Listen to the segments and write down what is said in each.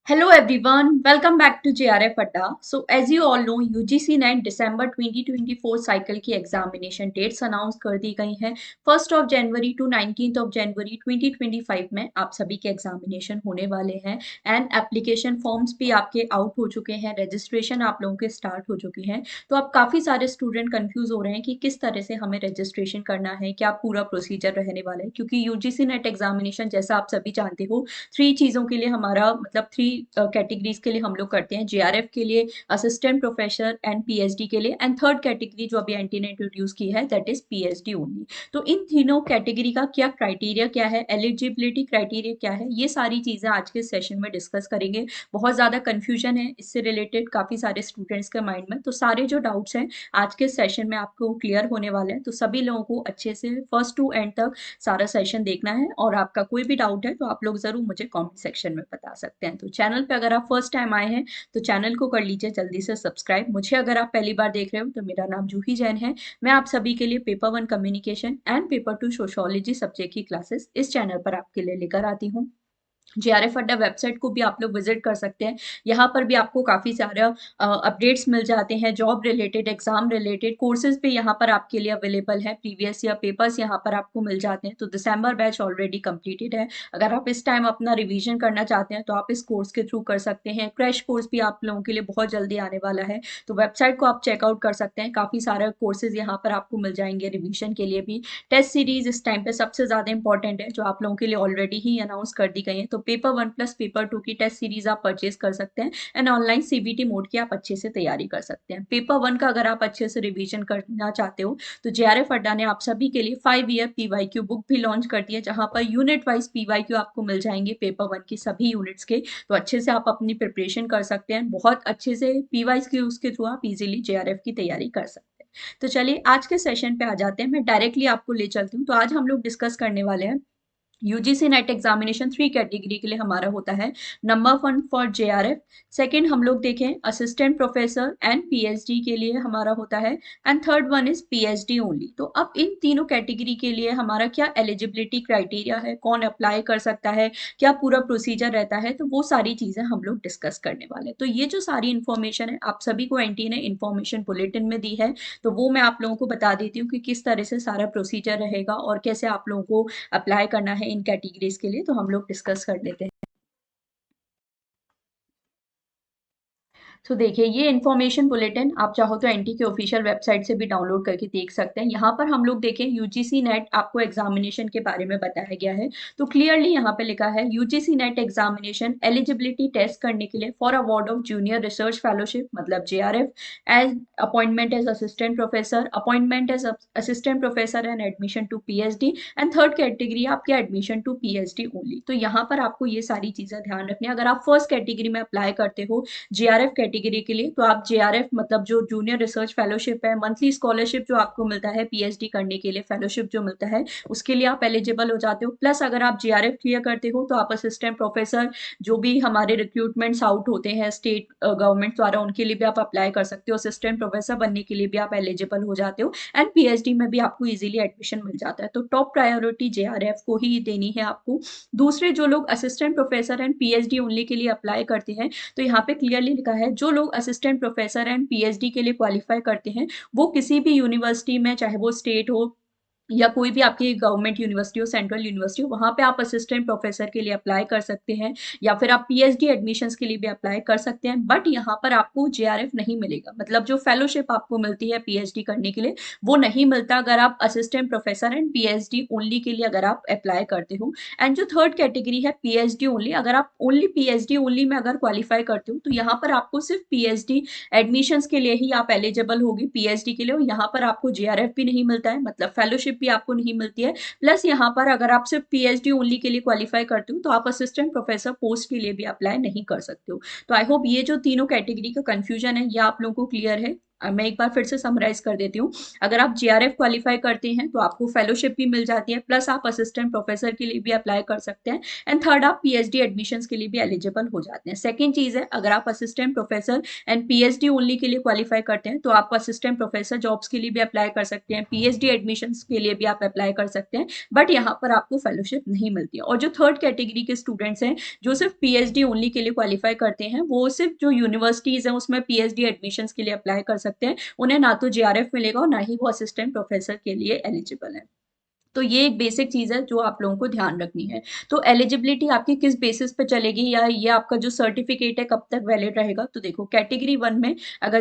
Hello everyone, welcome back to JRF Adda. So as you all know, UGC net December 2024 cycle की examination dates announce कर दी गई हैं। 1 जनवरी to 19 जनवरी 2025 में आप सभी के एग्जामिनेशन होने वाले हैं एंड एप्लीकेशन फॉर्म्स भी आपके आउट हो चुके हैं, रजिस्ट्रेशन आप लोगों के स्टार्ट हो चुके हैं। तो अब काफ़ी सारे स्टूडेंट कंफ्यूज हो रहे हैं कि किस तरह से हमें रजिस्ट्रेशन करना है, क्या पूरा प्रोसीजर रहने वाला है, क्योंकि यूजीसी नेट एग्जामिनेशन जैसा आप सभी जानते हो थ्री चीज़ों के लिए हमारा मतलब थ्री कैटेगरीज के लिए हम लोग करते हैं। जेआरएफ के लिए, असिस्टेंट प्रोफेसर एंड पीएचडी के लिए, एंड थर्ड कैटेगरी जो अभी एंटी ने इंट्रोड्यूस की है दैट इज पीएचडी ओनली। तो इन तीनों कैटेगरी का क्या क्राइटेरिया क्या है, एलिजिबिलिटी क्राइटेरिया क्या है, ये सारी चीज़ें आज के सेशन में डिस्कस करेंगे। बहुत ज़्यादा कन्फ्यूजन है इससे रिलेटेड काफ़ी सारे स्टूडेंट्स के माइंड में, तो सारे जो डाउट्स हैं आज के सेशन में आपको क्लियर होने वाले हैं। तो सभी लोगों को अच्छे से फर्स्ट टू एंड तक सारा सेशन देखना है और आपका कोई भी डाउट है तो आप लोग ज़रूर मुझे कमेंट सेक्शन में बता सकते हैं। तो चैनल पे अगर आप फर्स्ट टाइम आए हैं तो चैनल को कर लीजिए जल्दी से सब्सक्राइब। मुझे अगर आप पहली बार देख रहे हो तो मेरा नाम जूही जैन है। मैं आप सभी के लिए paper 1 communication and paper 2 sociology subject की क्लासेस इस चैनल पर आपके लिए लेकर आती हूँ। जेआरएफ अड्डा वेबसाइट को भी आप लोग विजिट कर सकते हैं। यहाँ पर भी आपको काफ़ी सारा अपडेट्स मिल जाते हैं, job related, exam related courses भी यहाँ पर आपके लिए अवेलेबल है। प्रीवियस ईयर पेपर्स यहाँ पर आपको मिल जाते हैं। तो दिसंबर बैच ऑलरेडी कंप्लीटेड है। अगर आप इस टाइम अपना रिवीजन करना चाहते हैं तो आप इस कोर्स के थ्रू कर सकते हैं। क्रैश कोर्स भी आप लोगों के लिए बहुत जल्दी आने वाला है, तो वेबसाइट को आप चेकआउट कर सकते हैं। काफ़ी सारे कोर्सेज यहाँ पर आपको मिल जाएंगे रिविजन के लिए भी। टेस्ट सीरीज इस टाइम पे सबसे ज़्यादा इंपॉर्टेंट है, जो आप लोगों के लिए ऑलरेडी ही अनाउंस कर दी गई है। तो पेपर 1 प्लस पेपर 2 की टेस्ट सीरीज आप परचेज कर सकते हैं एंड ऑनलाइन सीबीटी मोड की आप अच्छे से तैयारी कर सकते हैं। पेपर 1 का अगर आप अच्छे से रिवीजन करना चाहते हो तो जेआरएफ अड्डा ने आप सभी के लिए 5 ईयर पीवाईक्यू बुक भी लॉन्च कर दी है, जहां पर यूनिट वाइज पीवाईक्यू आपको मिल जाएंगे पेपर 1 की सभी यूनिट्स के। तो अच्छे से आप अपनी प्रिपरेशन कर सकते हैं, बहुत अच्छे से पीवाईक्यू के थ्रू आप इजीली जेआरएफ की तैयारी कर सकते हैं। तो चलिए आज के सेशन पे आ जाते हैं, मैं डायरेक्टली आपको ले चलती हूँ। तो आज हम लोग डिस्कस करने वाले हैं यूजीसी नेट एग्जामिनेशन 3 कैटेगरी के लिए हमारा होता है। नंबर 1 फॉर जेआरएफ, सेकंड हम लोग देखें असिस्टेंट प्रोफेसर एंड पीएचडी के लिए हमारा होता है, and third one is PhD only. तो अब इन तीनों कैटेगरी के लिए हमारा क्या एलिजिबिलिटी क्राइटेरिया है, कौन अप्लाई कर सकता है, क्या पूरा प्रोसीजर रहता है, तो वो सारी चीज़ें हम लोग डिस्कस करने वाले हैं। तो ये जो सारी इन्फॉर्मेशन है आप सभी को एनटी ने इन्फॉर्मेशन बुलेटिन में दी है, तो वो मैं आप लोगों को बता देती हूँ कि किस तरह से सारा प्रोसीजर रहेगा और कैसे आप लोगों को अप्लाई करना है इन कैटेगरीज के लिए। तो हम लोग डिस्कस कर लेते हैं। तो देखिए ये इन्फॉर्मेशन बुलेटिन आप चाहो तो एनटी के ऑफिशियल वेबसाइट से भी डाउनलोड करके देख सकते हैं। यहाँ पर हम लोग देखें यूजीसी नेट आपको एग्जामिनेशन के बारे में बताया गया है। तो क्लियरली यहाँ पे लिखा है UGC NET examination eligibility test करने के लिए for award of junior research fellowship मतलब JRF, as appointment as assistant professor, appointment as assistant professor and admission to PhD, and third category आपकी एडमिशन टू पीएचडी ओनली। तो यहाँ पर आपको ये सारी चीजें ध्यान रखनी है। अगर आप फर्स्ट कैटेगरी में अप्लाई करते हो जेआरएफ कैटेगरी के लिए, तो आप जेआरएफ मतलब जो जूनियर रिसर्च फेलोशिप है, मंथली स्कॉलरशिप जो आपको मिलता है पीएचडी करने के लिए, फेलोशिप जो मिलता है उसके लिए आप एलिजिबल हो जाते हो। प्लस अगर आप जेआरएफ क्लियर करते हो तो आप असिस्टेंट प्रोफेसर जो भी हमारे रिक्रूटमेंट्स आउट होते हैं स्टेट गवर्नमेंट द्वारा, उनके लिए भी आप अप्लाई कर सकते हो। असिस्टेंट प्रोफेसर बनने के लिए भी आप एलिजिबल हो जाते हो एंड पीएचडी में भी आपको इजीली एडमिशन मिल जाता है। तो टॉप प्रायोरिटी जेआरएफ को ही देनी है आपको। दूसरे जो लोग assistant professor and PhD only के लिए अप्लाई करते हैं, तो यहाँ पे क्लियरली लिखा है जो लोग असिस्टेंट प्रोफेसर एंड पीएचडी के लिए क्वालिफाई करते हैं वो किसी भी यूनिवर्सिटी में, चाहे वो स्टेट हो या कोई भी आपकी गवर्नमेंट यूनिवर्सिटी हो, सेंट्रल यूनिवर्सिटी हो, वहाँ पे आप असिस्टेंट प्रोफेसर के लिए अप्लाई कर सकते हैं या फिर आप पीएचडी एडमिशन्स के लिए भी अप्लाई कर सकते हैं। बट यहाँ पर आपको जेआरएफ नहीं मिलेगा, मतलब जो फेलोशिप आपको मिलती है पीएचडी करने के लिए वो नहीं मिलता अगर आप assistant professor and PhD only के लिए अगर आप अप्लाई करते हो। एंड जो थर्ड कैटेगरी है पीएचडी ओनली, अगर आप ओनली पीएचडी ओनली में अगर क्वालिफाई करते हो तो यहाँ पर आपको सिर्फ पीएचडी एडमिशन्स के लिए ही आप एलिजिबल होगी पीएचडी के लिए, और यहाँ पर आपको जेआरएफ भी नहीं मिलता है, मतलब फेलोशिप भी आपको नहीं मिलती है। प्लस यहाँ पर अगर आप सिर्फ पीएचडी ओनली के लिए क्वालिफाई करते हो तो आप असिस्टेंट प्रोफेसर पोस्ट के लिए भी अप्लाई नहीं कर सकते हो। तो आई होप ये जो तीनों कैटेगरी का कंफ्यूजन है ये आप लोगों को क्लियर है। मैं एक बार फिर से समराइज कर देती हूँ। अगर आप जीआरएफ क्वालिफाई करते हैं तो आपको फेलोशिप भी मिल जाती है, प्लस आप असिस्टेंट प्रोफेसर के लिए भी अप्लाई कर सकते हैं, एंड थर्ड आप पीएचडी एडमिशन्स के लिए भी एलिजिबल हो जाते हैं। सेकंड चीज़ है, अगर आप assistant professor and PhD only के लिए क्वालिफाई करते हैं तो आप असिस्टेंट प्रोफेसर जॉब्स के लिए भी अप्लाई कर सकते हैं, पीएचडी एडमिशन्स के लिए भी आप अप्लाई कर सकते हैं, बट यहाँ पर आपको फेलोशिप नहीं मिलती है। और जो थर्ड कैटेगरी के स्टूडेंट्स हैं जो सिर्फ पीएचडी ओनली के लिए क्वालिफाई करते हैं, वो सिर्फ जो यूनिवर्सिटीज़ हैं उसमें पीएचडी एडमिशन्स के लिए अप्लाई कर सकते हैं, उन्हें ना तो जीआरएफ मिलेगा और ना ही वो असिस्टेंट प्रोफेसर के लिए एलिजिबल है। तो ये एक बेसिक चीज़ है जो आप लोगों को ध्यान रखनी है। तो एलिजिबिलिटी आपकी किस बेसिस पे चलेगी, या ये आपका जो सर्टिफिकेट है कब तक वैलिड रहेगा? तो देखो, कैटेगरी 1 में अगर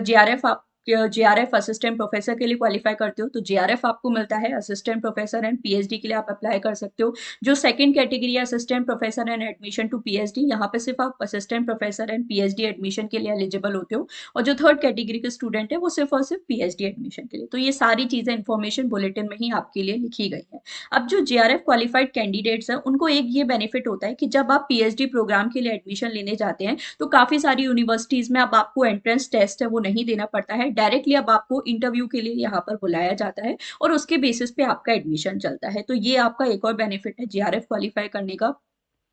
जीआरएफ असिस्टेंट प्रोफेसर के लिए क्वालिफाई करते हो तो जीआरएफ आपको मिलता है, असिस्टेंट प्रोफेसर एंड पीएचडी के लिए आप अप्लाई कर सकते हो। जो सेकंड कैटेगरी है assistant professor and admission to PhD, यहाँ पे सिर्फ आप assistant professor and PhD admission के लिए एलिजिबल होते हो। और जो थर्ड कैटेगरी के स्टूडेंट है वो सिर्फ और सिर्फ पीएचडी एडमिशन के लिए। तो ये सारी चीज़ें इन्फॉर्मेशन बुलेटिन में ही आपके लिए लिखी गई है। अब जो जीआरएफ क्वालिफाइड कैंडिडेट्स हैं उनको एक ये बेनिफिट होता है कि जब आप पीएचडी प्रोग्राम के लिए एडमिशन लेने जाते हैं तो काफ़ी सारी यूनिवर्सिटीज़ में अब आपको एंट्रेंस टेस्ट है वो नहीं देना पड़ता है, डायरेक्टली अब आपको इंटरव्यू के लिए यहाँ पर बुलाया जाता है और उसके बेसिस पे आपका एडमिशन चलता है। तो ये आपका एक और बेनिफिट है जीआरएफ क्वालिफाई करने का।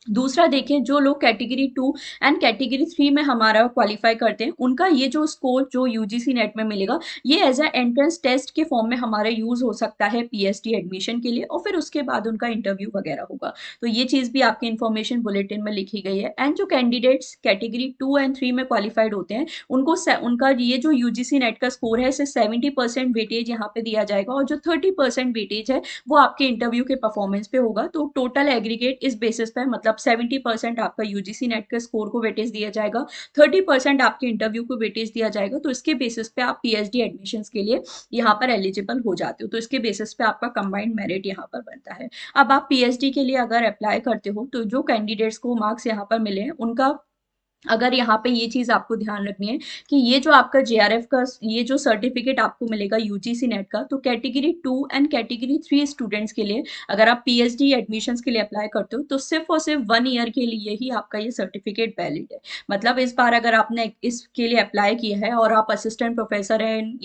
दूसरा देखें, जो लोग कैटेगरी 2 एंड कैटेगरी 3 में हमारा क्वालिफाई करते हैं उनका ये जो स्कोर जो यूजीसी नेट में मिलेगा ये एज अ एंट्रेंस टेस्ट के फॉर्म में हमारा यूज हो सकता है पीएचडी एडमिशन के लिए, और फिर उसके बाद उनका इंटरव्यू वगैरह होगा। तो ये चीज़ भी आपके इन्फॉर्मेशन बुलेटिन में लिखी गई है। एंड जो कैंडिडेट्स कैटेगरी 2 एंड 3 में क्वालिफाइड होते हैं उनको उनका ये जो यूजीसी नेट का स्कोर है इसे 70% वेटेज यहाँ पे दिया जाएगा, और जो 30% वेटेज है वो आपके इंटरव्यू के परफॉर्मेंस पे होगा। तो टोटल एग्रीगेट इस बेसिस पे मतलब 70% आपका यूजीसी नेट के स्कोर को वेटेज दिया जाएगा, 30% आपके इंटरव्यू को वेटेज दिया जाएगा। तो इसके बेसिस पे आप पीएचडी एडमिशन्स के लिए यहाँ पर एलिजिबल हो जाते हो। तो इसके बेसिस पे आपका कंबाइंड मेरिट यहाँ पर बनता है। अब आप पीएचडी के लिए अगर अप्लाई करते हो तो जो कैंडिडेट्स को मार्क्स यहाँ पर मिले हैं उनका, अगर यहाँ पे ये चीज़ आपको ध्यान रखनी है कि ये जो आपका जेआरएफ का ये जो सर्टिफिकेट आपको मिलेगा यूजीसी नेट का, तो कैटेगरी 2 एंड कैटेगरी 3 स्टूडेंट्स के लिए अगर आप पीएचडी एडमिशन्स के लिए अप्लाई करते हो तो सिर्फ और सिर्फ 1 ईयर के लिए ही आपका ये सर्टिफिकेट वैलिड है। मतलब इस बार अगर आपने इसके लिए अप्लाई किया है और आप असिस्टेंट प्रोफेसर हैं,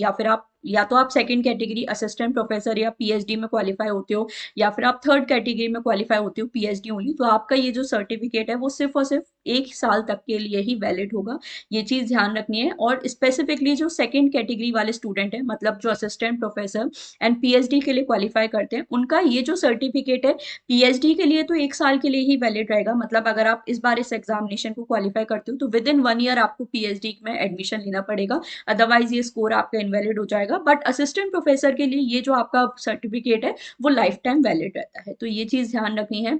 या तो आप सेकंड कैटेगरी असिस्टेंट प्रोफेसर या पीएचडी में क्वालिफाई होते हो, या फिर आप थर्ड कैटेगरी में क्वालिफाई होते हो पीएचडी ओनली, तो आपका ये जो सर्टिफिकेट है वो सिर्फ और सिर्फ 1 साल तक के लिए ही वैलिड होगा। ये चीज़ ध्यान रखनी है। और स्पेसिफिकली जो सेकंड कैटेगरी वाले स्टूडेंट हैं, मतलब जो असिस्टेंट प्रोफेसर एंड पीएचडी के लिए क्वालिफाई करते हैं, उनका ये जो सर्टिफिकेट है पीएचडी के लिए तो 1 साल के लिए ही वैलिड रहेगा। मतलब अगर आप इस बार इस एग्जामिनेशन को क्वालिफाई करते हो तो विद इन 1 ईयर आपको पीएचडी में एडमिशन लेना पड़ेगा, अदरवाइज ये स्कोर आपका इनवैलिड हो जाएगा। बट असिस्टेंट प्रोफेसर के लिए ये जो आपका सर्टिफिकेट है वो लाइफ टाइम वैलिड रहता है। तो ये चीज़ ध्यान रखनी है।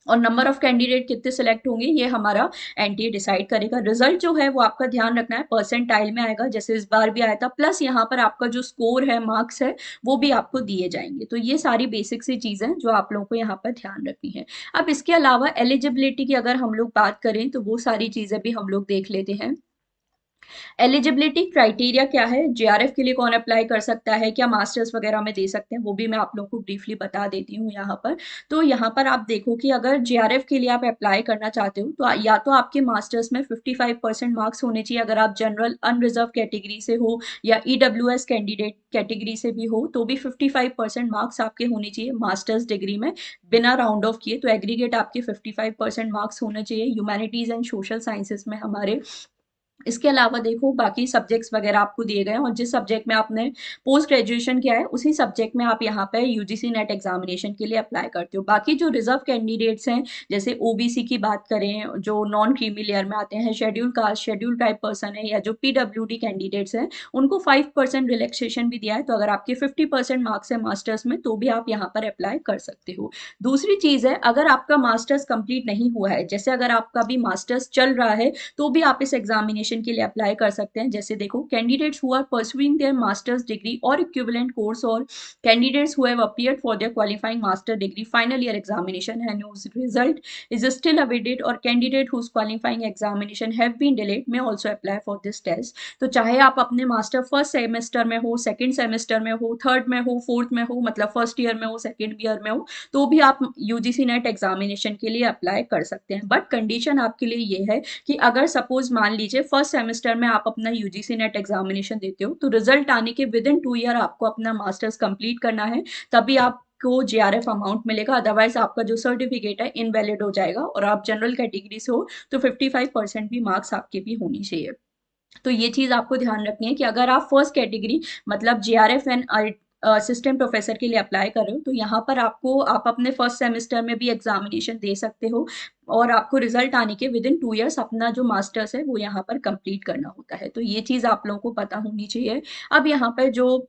और नंबर ऑफ कैंडिडेट कितने सिलेक्ट होंगे ये हमारा एनटीए डिसाइड करेगा। रिजल्ट जो है वो आपका ध्यान रखना है परसेंटाइल में आएगा जैसे इस बार भी आया था, प्लस यहाँ पर आपका जो स्कोर है मार्क्स है वो भी आपको दिए जाएंगे। तो ये सारी बेसिक सी चीज़ें जो आप लोगों को यहाँ पर ध्यान रखनी है। अब इसके अलावा एलिजिबिलिटी की अगर हम लोग बात करें तो वो सारी चीज़ें भी हम लोग देख लेते हैं। एलिजिबिलिटी क्राइटेरिया क्या है, जेआरएफ के लिए कौन अप्लाई कर सकता है, क्या मास्टर्स वगैरह में दे सकते हैं, वो भी मैं आप लोगों को ब्रीफली बता देती हूँ यहाँ पर। तो यहाँ पर आप देखो कि अगर जेआरएफ के लिए आप अप्लाई करना चाहते हो तो या तो आपके मास्टर्स में 55% मार्क्स होने चाहिए, अगर आप जनरल अनरिजर्व कैटेगरी से हो या ईडब्ल्यूएस कैंडिडेट कैटेगरी से भी हो तो भी 55% मार्क्स आपके होने चाहिए मास्टर्स डिग्री में बिना राउंड ऑफ किए। तो एग्रीगेट आपके 55% मार्क्स होने चाहिए ह्यूमैनिटीज एंड सोशल साइंसेस में हमारे। इसके अलावा देखो बाकी सब्जेक्ट्स वगैरह आपको दिए गए हैं, और जिस सब्जेक्ट में आपने पोस्ट ग्रेजुएशन किया है उसी सब्जेक्ट में आप यहाँ पे यूजीसी नेट एग्जामिनेशन के लिए अप्लाई करते हो। बाकी जो रिजर्व कैंडिडेट्स हैं जैसे ओबीसी की बात करें, जो नॉन क्रीमी लेयर में आते हैं, schedule caste schedule tribe person है, या जो पीडब्ल्यूडी कैंडिडेट्स हैं उनको 5% रिलैक्सेशन भी दिया है। तो अगर आपके 50% मार्क्स है मास्टर्स में तो भी आप यहाँ पर अप्लाई कर सकते हो। दूसरी चीज़ है, अगर आपका मास्टर्स कंप्लीट नहीं हुआ है, जैसे अगर आपका भी मास्टर्स चल रहा है तो भी आप इस एग्जामिनेशन के लिए अप्लाई कर सकते हैं। जैसे देखो, candidates who are pursuing their masters degree और इक्विवेलेंट कोर्स, और candidates who have appeared for their qualifying master degree final year examination and whose result is still awaited, और candidate whose qualifying examination have been delayed may also apply for this test। तो चाहे आप अपने master first semester में हो, second semester में हो, third में हो, फोर्थ में हो, मतलब फर्स्ट ईयर में हो, सेकंड ईयर में हो, तो भी आप यूजीसी नेट एग्जामिनेशन के लिए अप्लाई कर सकते हैं। बट कंडीशन आपके लिए ये है कि अगर सपोज मान लीजिए फर्स्ट फर्स्ट सेमेस्टर में आप अपना यूजीसी नेट एग्जामिनेशन देते हो तो रिजल्ट आने के विद इन 2 ईयर आपको अपना मास्टर्स कंप्लीट करना है, तभी आपको जेआरएफ अमाउंट मिलेगा। अदरवाइज आपका जो सर्टिफिकेट है इनवैलिड हो जाएगा। और आप जनरल कैटेगरी से हो तो 55% भी मार्क्स आपके भी होनी चाहिए। तो ये चीज आपको ध्यान रखनी है कि अगर आप फर्स्ट कैटेगरी मतलब जेआरएफ एंड असिस्टेंट प्रोफेसर के लिए अप्लाई कर रहे हो तो यहाँ पर आपको आप अपने फर्स्ट सेमेस्टर में भी एग्जामिनेशन दे सकते हो और आपको रिजल्ट आने के विद इन 2 ईयर्स अपना जो मास्टर्स है वो यहाँ पर कंप्लीट करना होता है। तो ये चीज आप लोगों को पता होनी चाहिए। अब यहाँ पर जो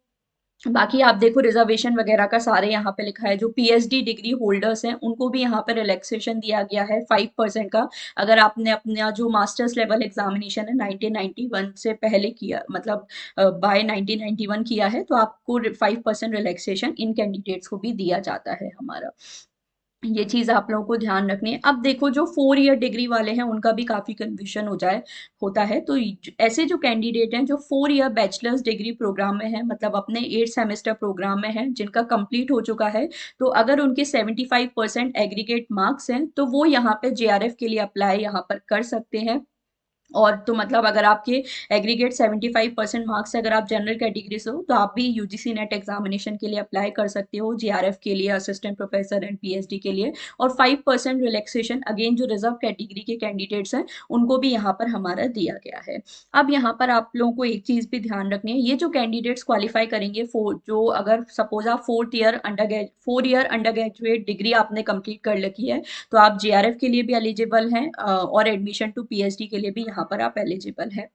बाकी आप देखो रिजर्वेशन वगैरह का सारे यहाँ पे लिखा है। जो पीएचडी डिग्री होल्डर्स हैं उनको भी यहाँ पे रिलैक्सेशन दिया गया है 5% का। अगर आपने अपना जो मास्टर्स लेवल एग्जामिनेशन है 1991 से पहले किया मतलब बाय 1991 किया है तो आपको 5% रिलैक्सेशन इन कैंडिडेट्स को भी दिया जाता है हमारा। ये चीज आप लोगों को ध्यान रखनी है। अब देखो जो 4 ईयर डिग्री वाले हैं उनका भी काफी कंफ्यूजन होता है। तो ऐसे जो कैंडिडेट हैं जो 4 ईयर बैचलर्स डिग्री प्रोग्राम में है मतलब अपने 8 सेमेस्टर प्रोग्राम में है जिनका कंप्लीट हो चुका है, तो अगर उनके 75% एग्रीगेट मार्क्स हैं तो वो यहाँ पे जेआरएफ के लिए अप्लाई यहाँ पर कर सकते हैं। और तो मतलब अगर आपके एग्रीगेट 75% मार्क्स से अगर आप जनरल कैटेगरी से हो तो आप भी यूजीसी नेट एग्जामिनेशन के लिए अप्लाई कर सकते हो जेआरएफ के लिए, असिस्टेंट प्रोफेसर एंड पीएचडी के लिए। और 5% रिलैक्सेशन अगेन जो रिजर्व कैटेगरी के कैंडिडेट्स हैं उनको भी यहाँ पर हमारा दिया गया है। अब यहाँ पर आप लोगों को एक चीज भी ध्यान रखनी है, ये जो कैंडिडेट्स क्वालिफाई करेंगे जो अगर सपोज आप 4 ईयर अंडर ग्रेजुएट डिग्री आपने कंप्लीट कर रखी है तो आप जेआरएफ के लिए भी एलिजिबल हैं और एडमिशन टू पीएचडी के लिए भी यहाँ पर आप एलिजिबल हैं।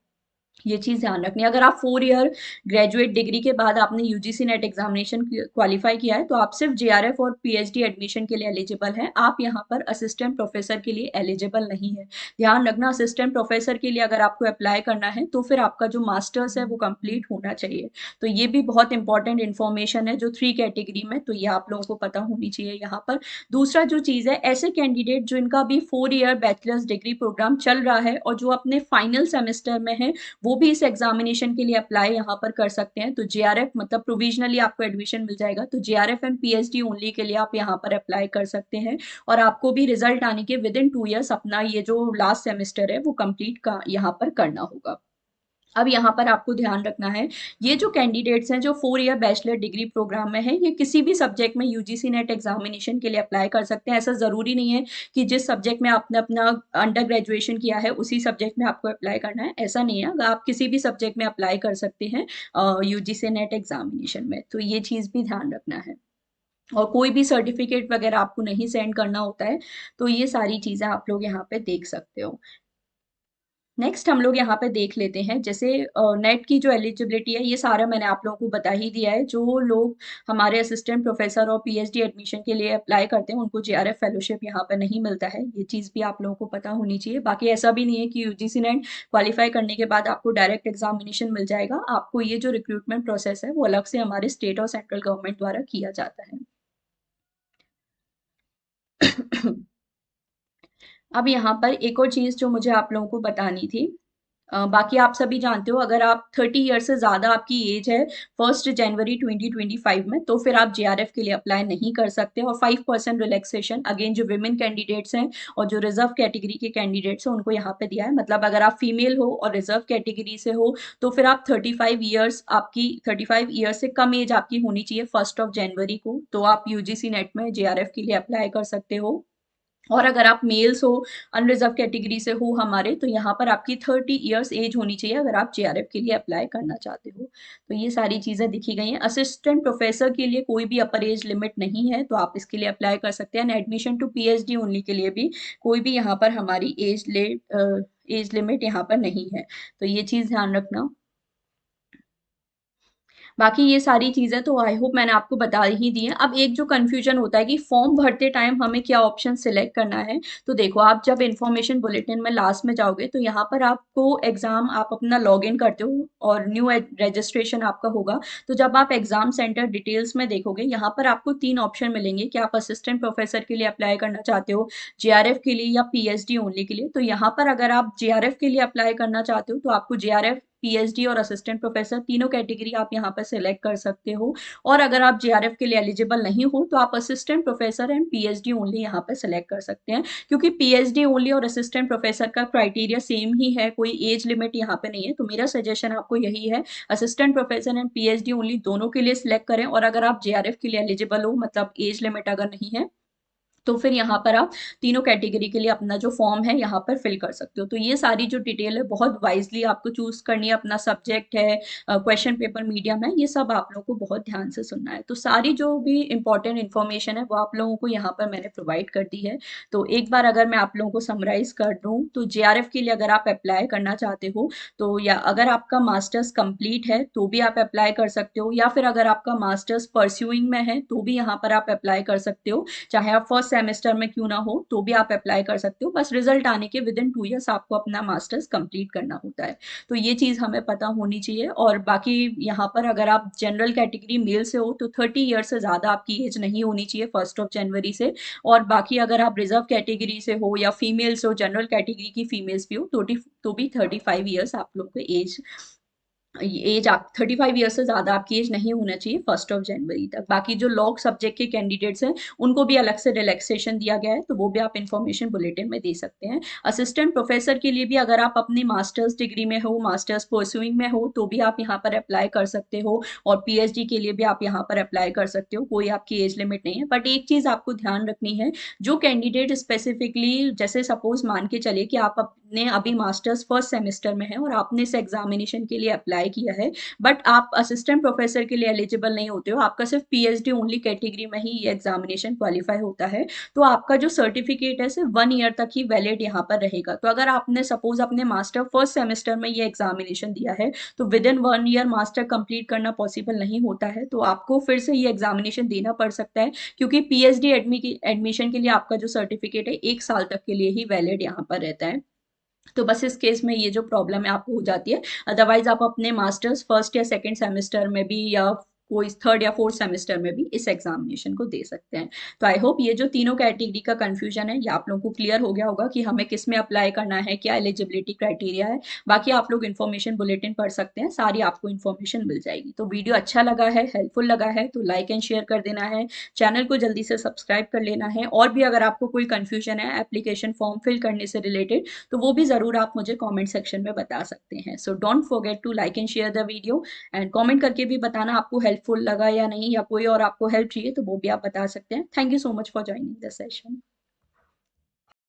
ये चीज ध्यान रखनी है। अगर आप 4 ईयर ग्रेजुएट डिग्री के बाद आपने यूजीसी नेट एग्जामिनेशन क्वालिफाई किया है तो आप सिर्फ जेआरएफ और पीएचडी एडमिशन के लिए एलिजिबल हैं। आप यहाँ पर असिस्टेंट प्रोफेसर के लिए एलिजिबल नहीं है। ध्यान रखना, असिस्टेंट प्रोफेसर के लिए अगर आपको अप्लाई करना है तो फिर आपका जो मास्टर्स है वो कंप्लीट होना चाहिए। तो ये भी बहुत इंपॉर्टेंट इन्फॉर्मेशन है जो 3 कैटेगरी में, तो ये आप लोगों को पता होनी चाहिए यहाँ पर। दूसरा जो चीज है, ऐसे कैंडिडेट जो इनका भी 4 ईयर बैचलर्स डिग्री प्रोग्राम चल रहा है और जो अपने फाइनल सेमेस्टर में है वो भी इस एग्जामिनेशन के लिए अप्लाई यहाँ पर कर सकते हैं। तो जेआरएफ मतलब प्रोविजनली आपको एडमिशन मिल जाएगा तो जेआरएफ एंड पीएचडी ओनली के लिए आप यहाँ पर अप्लाई कर सकते हैं। और आपको भी रिजल्ट आने के विद इन 2 ईयर्स अपना ये जो लास्ट सेमेस्टर है वो कंप्लीट का यहाँ पर करना होगा। अब यहाँ पर आपको ध्यान रखना है, ये जो कैंडिडेट्स हैं जो 4 ईयर बैचलर डिग्री प्रोग्राम में है ये किसी भी सब्जेक्ट में यूजीसी नेट एग्जामिनेशन के लिए अप्लाई कर सकते हैं। ऐसा जरूरी नहीं है कि जिस सब्जेक्ट में आपने अपना अंडर ग्रेजुएशन किया है उसी सब्जेक्ट में आपको अप्लाई करना है, ऐसा नहीं है। आप किसी भी सब्जेक्ट में अप्लाई कर सकते हैं यूजीसी नेट एग्जामिनेशन में। तो ये चीज भी ध्यान रखना है। और कोई भी सर्टिफिकेट वगैरह आपको नहीं सेंड करना होता है। तो ये सारी चीजें आप लोग यहाँ पे देख सकते हो। नेक्स्ट हम लोग यहाँ पे देख लेते हैं, जैसे नेट की जो एलिजिबिलिटी है ये सारा मैंने आप लोगों को बता ही दिया है। जो लोग हमारे असिस्टेंट प्रोफेसर और पीएचडी एडमिशन के लिए अप्लाई करते हैं उनको जेआरएफ फेलोशिप यहाँ पे नहीं मिलता है। ये चीज़ भी आप लोगों को पता होनी चाहिए। बाकी ऐसा भी नहीं है कि यूजीसी नेट क्वालिफाई करने के बाद आपको डायरेक्ट एग्जामिनेशन मिल जाएगा। आपको ये जो रिक्रूटमेंट प्रोसेस है वो अलग से हमारे स्टेट और सेंट्रल गवर्नमेंट द्वारा किया जाता है। अब यहाँ पर एक और चीज़ जो मुझे आप लोगों को बतानी थी, बाकी आप सभी जानते हो अगर आप 30 ईयर से ज़्यादा आपकी एज है 1 जनवरी 2025 में तो फिर आप जेआरएफ के लिए अप्लाई नहीं कर सकते। और 5% रिलैक्सेशन अगेन जो विमेन कैंडिडेट्स हैं और जो रिजर्व कैटेगरी के कैंडिडेट्स हैं उनको यहाँ पे दिया है। मतलब अगर आप फीमेल हो और रिजर्व कैटेगरी से हो तो फिर आप 35 ईयर से कम एज आपकी होनी चाहिए 1 जनवरी को, तो आप यूजीसी नेट में जेआरएफ के लिए अप्लाई कर सकते हो। और अगर आप मेल्स हो, अनरिजर्व कैटेगरी से हो हमारे, तो यहाँ पर आपकी 30 ईयर्स एज होनी चाहिए अगर आप जेआरएफ के लिए अप्लाई करना चाहते हो। तो ये सारी चीज़ें दिखी गई हैं। असिस्टेंट प्रोफेसर के लिए कोई भी अपर एज लिमिट नहीं है तो आप इसके लिए अप्लाई कर सकते हैं। एडमिशन टू पीएचडी ओनली के लिए भी कोई भी यहाँ पर हमारी एज लिमिट यहाँ पर नहीं है। तो ये चीज़ ध्यान रखना। बाकी ये सारी चीज़ें तो आई होप मैंने आपको बता ही दी हैं। अब एक जो कन्फ्यूजन होता है कि फॉर्म भरते टाइम हमें क्या ऑप्शन सिलेक्ट करना है, तो देखो आप जब इन्फॉर्मेशन बुलेटिन में लास्ट में जाओगे तो यहाँ पर आपको एग्जाम आप अपना लॉग इन करते हो और न्यू रजिस्ट्रेशन आपका होगा। तो जब आप एग्जाम सेंटर डिटेल्स में देखोगे यहाँ पर आपको 3 ऑप्शन मिलेंगे कि आप असिस्टेंट प्रोफेसर के लिए अप्लाई करना चाहते हो, जेआरएफ के लिए या पीएचडी ओनली के लिए। तो यहाँ पर अगर आप जेआरएफ के लिए अप्लाई करना चाहते हो तो आपको जेआरएफ पीएचडी और असिस्टेंट प्रोफेसर तीनों कैटेगरी आप यहाँ पर सिलेक्ट कर सकते हो। और अगर आप जेआरएफ के लिए एलिजिबल नहीं हो तो आप assistant professor and PhD only यहाँ पर सिलेक्ट कर सकते हैं, क्योंकि पीएचडी ओनली और असिस्टेंट प्रोफेसर का क्राइटेरिया सेम ही है, कोई एज लिमिट यहाँ पे नहीं है। तो मेरा सजेशन आपको यही है, assistant professor and PhD only दोनों के लिए सिलेक्ट करें। और अगर आप जेआरएफ के लिए एलिजिबल हो, मतलब एज लिमिट अगर नहीं है, तो फिर यहाँ पर आप तीनों कैटेगरी के लिए अपना जो फॉर्म है यहाँ पर फिल कर सकते हो। तो ये सारी जो डिटेल है बहुत वाइजली आपको चूज करनी है, अपना सब्जेक्ट है, क्वेश्चन पेपर मीडियम है, ये सब आप लोगों को बहुत ध्यान से सुनना है। तो सारी जो भी इंपॉर्टेंट इन्फॉर्मेशन है वो आप लोगों को यहाँ पर मैंने प्रोवाइड कर दी है। तो एक बार अगर मैं आप लोगों को समराइज कर दूँ, तो जेआरएफ के लिए अगर आप अप्लाई करना चाहते हो, तो या अगर आपका मास्टर्स कंप्लीट है तो भी आप अप्लाई कर सकते हो, या फिर अगर आपका मास्टर्स परस्यूइंग में है तो भी यहाँ पर आप अप्लाई कर सकते हो। चाहे आप फर्स्ट सेमेस्टर में क्यों ना हो तो भी आप अप्लाई कर सकते हो। बस रिजल्ट आने के विद इन 2 ईयर्स आपको अपना मास्टर्स कंप्लीट करना होता है। तो ये चीज़ हमें पता होनी चाहिए। और बाकी यहाँ पर अगर आप जनरल कैटेगरी मेल से हो तो 30 ईयर से ज़्यादा आपकी एज नहीं होनी चाहिए 1 जनवरी से। और बाकी अगर आप रिजर्व कैटेगरी से हो या फीमेल्स हो, जनरल कैटेगरी की फीमेल्स भी हो, तो भी 35 ईयर्स आप लोग को एज आप 35 ईयर से ज्यादा आपकी एज नहीं होना चाहिए 1 जनवरी तक। बाकी जो लॉ सब्जेक्ट के कैंडिडेट्स हैं उनको भी अलग से रिलैक्सेशन दिया गया है, तो वो भी आप इंफॉर्मेशन बुलेटिन में दे सकते हैं। असिस्टेंट प्रोफेसर के लिए भी अगर आप अपनी मास्टर्स डिग्री में हो, मास्टर्स परस्यूइंग में हो, तो भी आप यहाँ पर अप्लाई कर सकते हो। और पीएचडी के लिए भी आप यहाँ पर अप्लाई कर सकते हो, कोई आपकी एज लिमिट नहीं है। बट एक चीज आपको ध्यान रखनी है, जो कैंडिडेट स्पेसिफिकली, जैसे सपोज मान के चलिए कि आप अपने अभी मास्टर्स फर्स्ट सेमेस्टर में है और आपने इस एग्जामिनेशन के लिए अप्लाई किया है, बट आप असिस्टेंट प्रोफेसर के लिए एलिजिबल नहीं होते हो, आपका सिर्फ पीएचडी ओनली कैटेगरी में ही ये एग्जामिनेशन क्वालिफाई होता है, तो आपका जो सर्टिफिकेट है सिर्फ 1 ईयर तक ही वैलिड यहाँ पर रहेगा। तो अगर आपने सपोज अपने मास्टर फर्स्ट सेमेस्टर में ये एग्जामिनेशन दिया है, तो with in 1 year master complete करना पॉसिबल नहीं होता है, तो आपको फिर से ये एग्जामिनेशन देना पड़ सकता है, क्योंकि पीएचडी एडमिशन के लिए आपका जो सर्टिफिकेट है 1 साल तक के लिए ही वैलिड यहाँ पर रहता है। तो बस इस केस में ये जो प्रॉब्लम है आपको हो जाती है। अदरवाइज आप अपने मास्टर्स फर्स्ट या सेकंड सेमेस्टर में भी, या कोई थर्ड या फोर्थ सेमेस्टर में भी इस एग्जामिनेशन को दे सकते हैं। तो आई होप ये जो तीनों कैटेगरी का कंफ्यूजन है ये आप लोगों को क्लियर हो गया होगा कि हमें किस में अप्लाई करना है, क्या एलिजिबिलिटी क्राइटेरिया है। बाकी आप लोग इन्फॉर्मेशन बुलेटिन पढ़ सकते हैं, सारी आपको इन्फॉर्मेशन मिल जाएगी। तो वीडियो अच्छा लगा है, हेल्पफुल लगा है, तो लाइक एंड शेयर कर देना है, चैनल को जल्दी से सब्सक्राइब कर लेना है। और भी अगर आपको कोई कंफ्यूजन है एप्लीकेशन फॉर्म फिल करने से रिलेटेड, तो वो भी ज़रूर आप मुझे कमेंट सेक्शन में बता सकते हैं। So don't forget to like and share the video, and comment करके भी बताना आपको हेल्पफुल लगा या नहीं, या कोई और आपको हेल्प चाहिए तो वो भी आप बता सकते हैं। Thank you so much for joining the session.